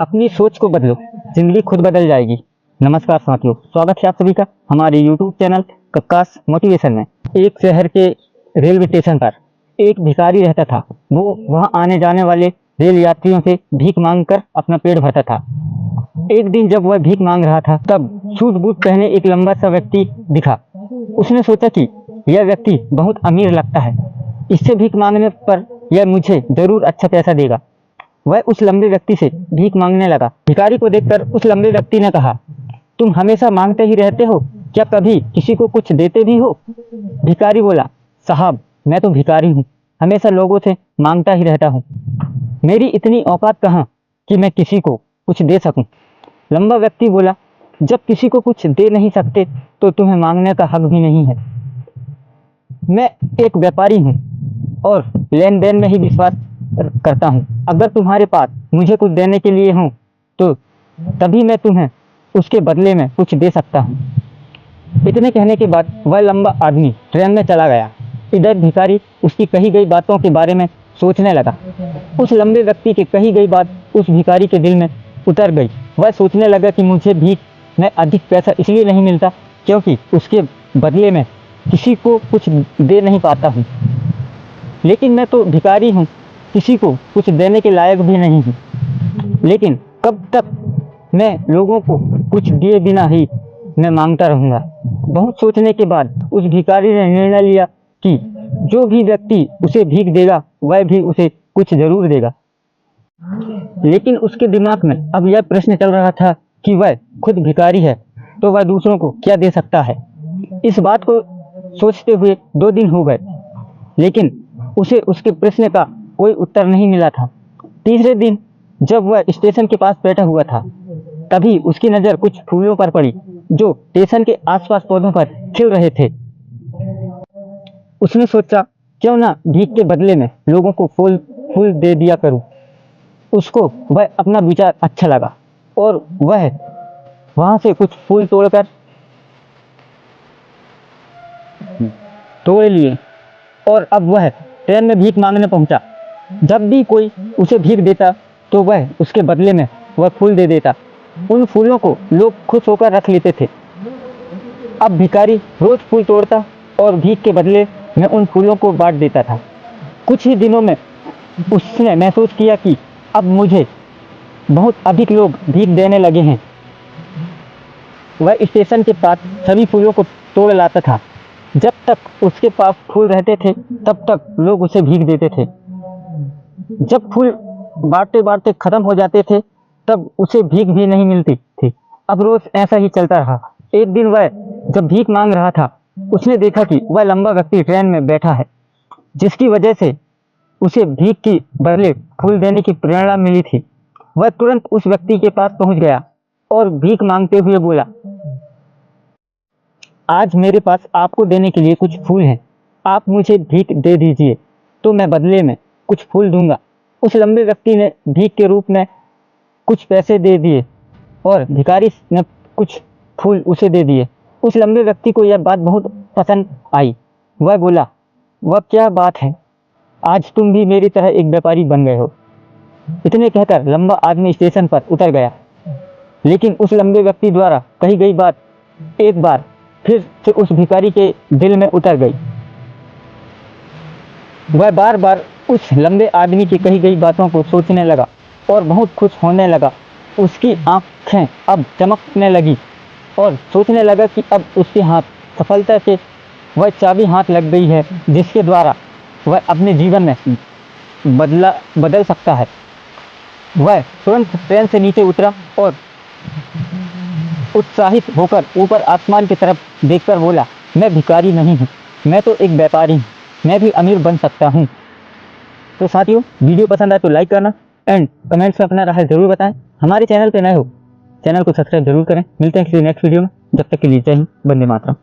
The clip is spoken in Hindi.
अपनी सोच को बदलो, जिंदगी खुद बदल जाएगी। नमस्कार साथियों, स्वागत है आप सभी का हमारे यूट्यूब चैनल कक्कास मोटिवेशन में। एक शहर के रेलवे स्टेशन पर एक भिखारी रहता था। वो वहां आने जाने वाले रेल यात्रियों से भीख मांगकर अपना पेट भरता था। एक दिन जब वह भीख मांग रहा था, तब सूट बूट पहने एक लंबा सा व्यक्ति दिखा। उसने सोचा कि यह व्यक्ति बहुत अमीर लगता है, इससे भीख मांगने पर यह मुझे जरूर अच्छा पैसा देगा। वह उस लंबे व्यक्ति से भीख मांगने लगा। भिखारी को देखकर उस लंबे व्यक्ति ने कहा, तुम हमेशा मांगते ही रहते हो, क्या कभी किसी को कुछ देते भी हो? भिखारी बोला, साहब मैं तो भिखारी हूँ, हमेशा लोगों से मांगता ही रहता हूँ। मेरी इतनी औकात कहाँ कि मैं किसी को कुछ दे सकूं। लंबा व्यक्ति बोला, जब किसी को कुछ दे नहीं सकते तो तुम्हें मांगने का हक भी नहीं है। मैं एक व्यापारी हूँ और लेन देन में ही विश्वास करता हूँ। अगर तुम्हारे पास मुझे कुछ देने के लिए हो तो तभी मैं तुम्हें उसके बदले में कुछ दे सकता हूँ। इतने कहने के बाद वह लंबा आदमी ट्रेन में चला गया। इधर भिखारी उसकी कही गई बातों के बारे में सोचने लगा। उस लंबे व्यक्ति की कही गई बात उस भिखारी के दिल में उतर गई। वह सोचने लगा कि मुझे भीख में अधिक पैसा इसलिए नहीं मिलता क्योंकि उसके बदले में किसी को कुछ दे नहीं पाता हूँ। लेकिन मैं तो भिखारी हूँ, किसी को कुछ देने के लायक भी नहीं हूँ। लेकिन कब तक मैं लोगों को कुछ दिए बिना ही मैं मांगता रहूँगा। बहुत सोचने के बाद उस भिखारी ने निर्णय लिया कि जो भी व्यक्ति उसे भीख देगा वह भी उसे कुछ जरूर देगा। लेकिन उसके दिमाग में अब यह प्रश्न चल रहा था कि वह खुद भिखारी है तो वह दूसरों को क्या दे सकता है। इस बात को सोचते हुए 2 दिन हो गए, लेकिन उसे उसके प्रश्न का कोई उत्तर नहीं मिला था। तीसरे दिन जब वह स्टेशन के पास बैठा हुआ था, तभी उसकी नज़र कुछ फूलों पर पड़ी जो स्टेशन के आसपास पौधों पर खिल रहे थे। उसने सोचा, क्यों ना भीख के बदले में लोगों को फूल दे दिया करूं। उसको वह अपना विचार अच्छा लगा और वह वहां से कुछ फूल तोड़ लिए और अब वह ट्रेन में भीख मांगने पहुंचा। जब भी कोई उसे भीख देता तो वह उसके बदले में वह फूल दे देता। उन फूलों को लोग खुश होकर रख लेते थे। अब भिखारी रोज फूल तोड़ता और भीख के बदले में उन फूलों को बांट देता था। कुछ ही दिनों में उसने महसूस किया कि अब मुझे बहुत अधिक लोग भीख देने लगे हैं। वह स्टेशन के पास सभी फूलों को तोड़ लाता था। जब तक उसके पास फूल रहते थे तब तक लोग उसे भीख देते थे। जब फूल बांटते बांटते खत्म हो जाते थे तब उसे भीख भी नहीं मिलती थी। अब रोज ऐसा ही चलता रहा। एक दिन वह जब भीख मांग रहा था, उसने देखा कि वह लंबा व्यक्ति ट्रेन में बैठा है, जिसकी वजह से उसे भीख की बदले फूल देने की प्रेरणा मिली थी। वह तुरंत उस व्यक्ति के पास पहुंच गया और भीख मांगते हुए बोला, आज मेरे पास आपको देने के लिए कुछ फूल हैं, आप मुझे भीख दे दीजिए तो मैं बदले में कुछ फूल दूंगा। उस लंबे व्यक्ति ने भीख के रूप में कुछ पैसे दे दिए और भिखारी ने कुछ फूल उसे दे दिए। उस लंबे व्यक्ति को यह बात बहुत पसंद आई। वह बोला, वह क्या बात है, आज तुम भी मेरी तरह एक व्यापारी बन गए हो। इतने कहकर लंबा आदमी स्टेशन पर उतर गया। लेकिन उस लंबे व्यक्ति द्वारा कही गई बात एक बार फिर से उस भिखारी के दिल में उतर गई। वह बार बार उस लंबे आदमी की कही गई बातों को सोचने लगा और बहुत खुश होने लगा। उसकी आंखें अब चमकने लगी और सोचने लगा कि अब उसके हाथ सफलता से वह चाबी हाथ लग गई है, जिसके द्वारा वह अपने जीवन में बदल सकता है। वह तुरंत ट्रेन से नीचे उतरा और उत्साहित होकर ऊपर आसमान की तरफ देखकर बोला, मैं भिखारी नहीं हूँ, मैं तो एक व्यापारी हूँ, मैं भी अमीर बन सकता हूँ। तो साथियों, वीडियो पसंद आए तो लाइक करना एंड कमेंट्स में अपना राय जरूर बताएं। हमारे चैनल पे नए हो, चैनल को सब्सक्राइब जरूर करें। मिलते हैं किसी नेक्स्ट वीडियो में, जब तक के लिए जय हिंद, वंदे मातरम।